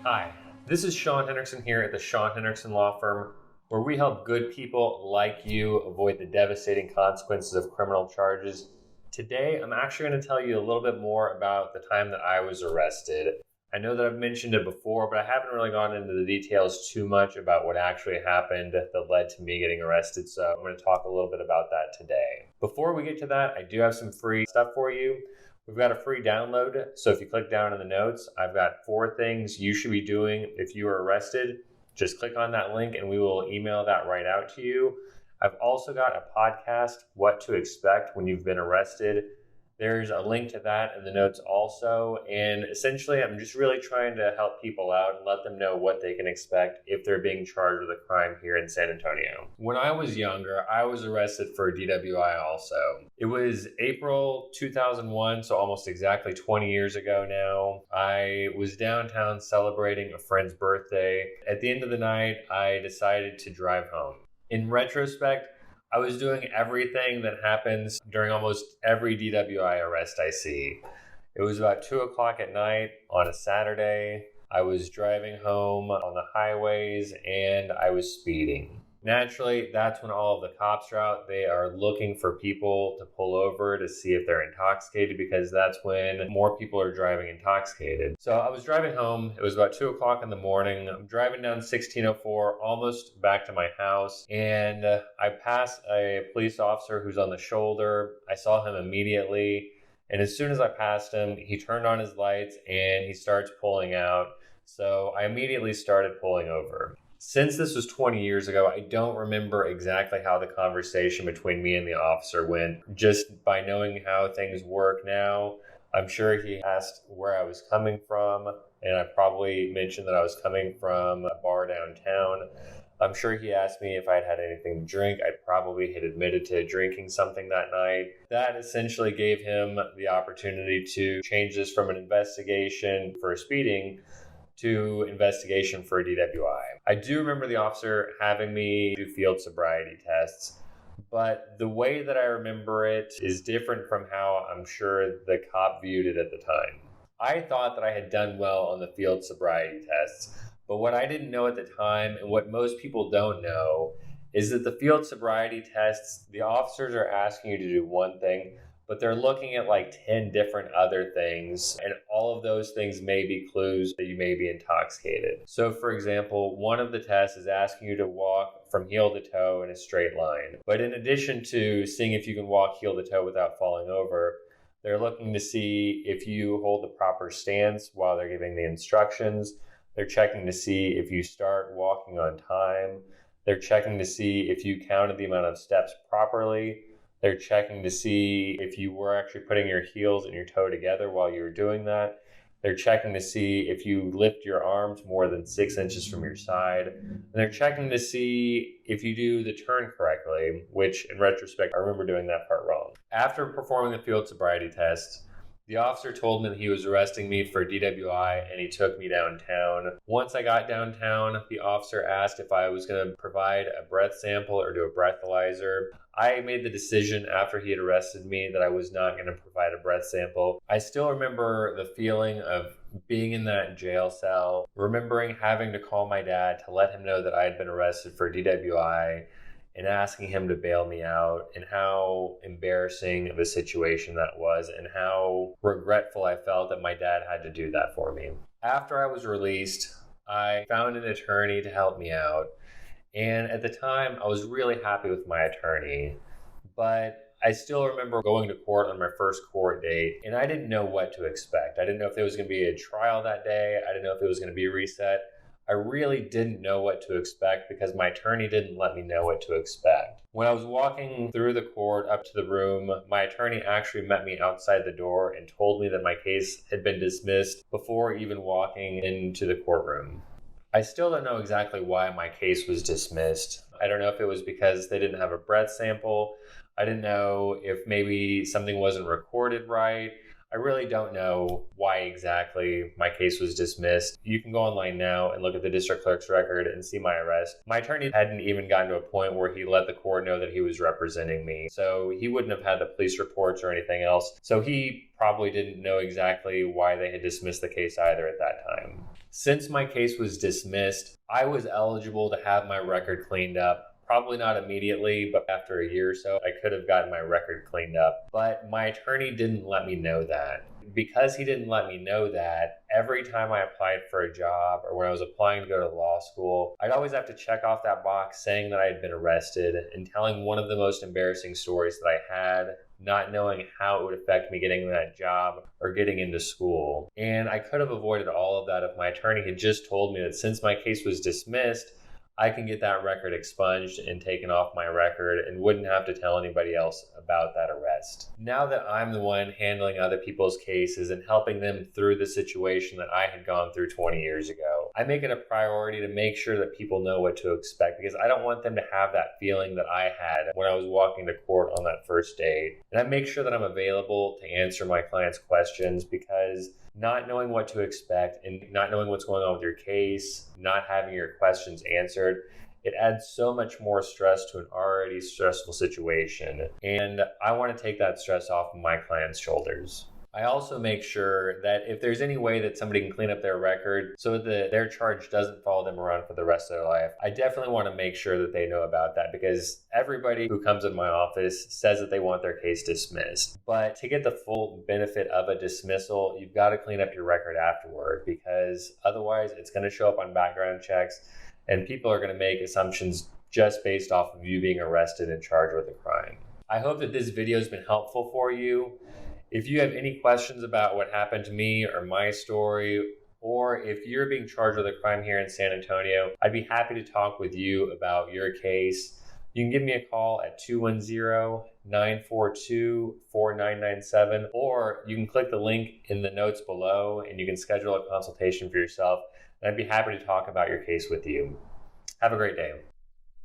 Hi, this is Sean Henricksen here at the Sean Henricksen Law Firm, where we help good people like you avoid the devastating consequences of criminal charges. Today, I'm actually going to tell you a little bit more about the time that I was arrested. I know that I've mentioned it before, but I haven't really gone into the details too much about what actually happened that led to me getting arrested, so I'm going to talk a little bit about that today. Before we get to that, I do have some free stuff for you. We've got a free download, so if you click down in the notes, I've got 4 things you should be doing if you are arrested. Just click on that link and we will email that right out to you. I've also got a podcast, What to Expect When You've Been Arrested. There's a link to that in the notes also, and essentially I'm just really trying to help people out and let them know what they can expect if they're being charged with a crime here in San Antonio. When I was younger, I was arrested for DWI also. It was April 2001, so almost exactly 20 years ago now. I was downtown celebrating a friend's birthday. At the end of the night, I decided to drive home. In retrospect, I was doing everything that happens during almost every DWI arrest I see. It was about 2 o'clock at night on a Saturday. I was driving home on the highways and I was speeding. Naturally, that's when all of the cops are out. They are looking for people to pull over to see if they're intoxicated, because that's when more people are driving intoxicated. So I was driving home. It was about 2 o'clock in the morning. I'm driving down 1604, almost back to my house. And I passed a police officer who's on the shoulder. I saw him immediately. And as soon as I passed him, he turned on his lights and he starts pulling out. So I immediately started pulling over. Since this was 20 years ago, I don't remember exactly how the conversation between me and the officer went. Just by knowing how things work now, I'm sure he asked where I was coming from, and I probably mentioned that I was coming from a bar downtown. I'm sure he asked me if I'd had anything to drink. I probably had admitted to drinking something that night. That essentially gave him the opportunity to change this from an investigation for speeding to investigation for DWI. I do remember the officer having me do field sobriety tests, but the way that I remember it is different from how I'm sure the cop viewed it at the time. I thought that I had done well on the field sobriety tests, but what I didn't know at the time, and what most people don't know, is that the field sobriety tests, the officers are asking you to do one thing, but they're looking at like 10 different other things, and all of those things may be clues that you may be intoxicated. So for example, one of the tests is asking you to walk from heel to toe in a straight line. But in addition to seeing if you can walk heel to toe without falling over, they're looking to see if you hold the proper stance while they're giving the instructions. They're checking to see if you start walking on time. They're checking to see if you counted the amount of steps properly. They're checking to see if you were actually putting your heels and your toe together while you were doing that. They're checking to see if you lift your arms more than 6 inches from your side. And they're checking to see if you do the turn correctly, which in retrospect, I remember doing that part wrong. After performing the field sobriety test, the officer told me that he was arresting me for DWI and he took me downtown. Once I got downtown, the officer asked if I was going to provide a breath sample or do a breathalyzer. I made the decision after he had arrested me that I was not going to provide a breath sample. I still remember the feeling of being in that jail cell, remembering having to call my dad to let him know that I had been arrested for DWI, and asking him to bail me out, and how embarrassing of a situation that was, and how regretful I felt that my dad had to do that for me. After I was released, I found an attorney to help me out. And at the time, I was really happy with my attorney, but I still remember going to court on my first court date, and I didn't know what to expect. I didn't know if there was going to be a trial that day. I didn't know if it was going to be reset. I really didn't know what to expect because my attorney didn't let me know what to expect. When I was walking through the court up to the room, my attorney actually met me outside the door and told me that my case had been dismissed before even walking into the courtroom. I still don't know exactly why my case was dismissed. I don't know if it was because they didn't have a breath sample. I didn't know if maybe something wasn't recorded right. I I really don't know why exactly my case was dismissed. You can go online now and look at the district clerk's record and see my arrest. My attorney hadn't even gotten to a point where he let the court know that he was representing me. So he wouldn't have had the police reports or anything else. So he probably didn't know exactly why they had dismissed the case either at that time. Since my case was dismissed, I was eligible to have my record cleaned up. Probably not immediately, but after a year or so, I could have gotten my record cleaned up. But my attorney didn't let me know that. Because he didn't let me know that, every time I applied for a job or when I was applying to go to law school, I'd always have to check off that box saying that I had been arrested and telling one of the most embarrassing stories that I had, not knowing how it would affect me getting that job or getting into school. And I could have avoided all of that if my attorney had just told me that since my case was dismissed, I can get that record expunged and taken off my record and wouldn't have to tell anybody else about that arrest. Now that I'm the one handling other people's cases and helping them through the situation that I had gone through 20 years ago, I make it a priority to make sure that people know what to expect, because I don't want them to have that feeling that I had when I was walking to court on that first day. And I make sure that I'm available to answer my clients' questions, because not knowing what to expect and not knowing what's going on with your case, not having your questions answered, it adds so much more stress to an already stressful situation. And I want to take that stress off of my clients' shoulders. I also make sure that if there's any way that somebody can clean up their record so that their charge doesn't follow them around for the rest of their life, I definitely want to make sure that they know about that, because everybody who comes in my office says that they want their case dismissed. But to get the full benefit of a dismissal, you've got to clean up your record afterward, because otherwise it's going to show up on background checks and people are going to make assumptions just based off of you being arrested and charged with a crime. I hope that this video has been helpful for you. If you have any questions about what happened to me or my story, or if you're being charged with a crime here in San Antonio, I'd be happy to talk with you about your case. You can give me a call at 210-942-4997, or you can click the link in the notes below and you can schedule a consultation for yourself. And I'd be happy to talk about your case with you. Have a great day.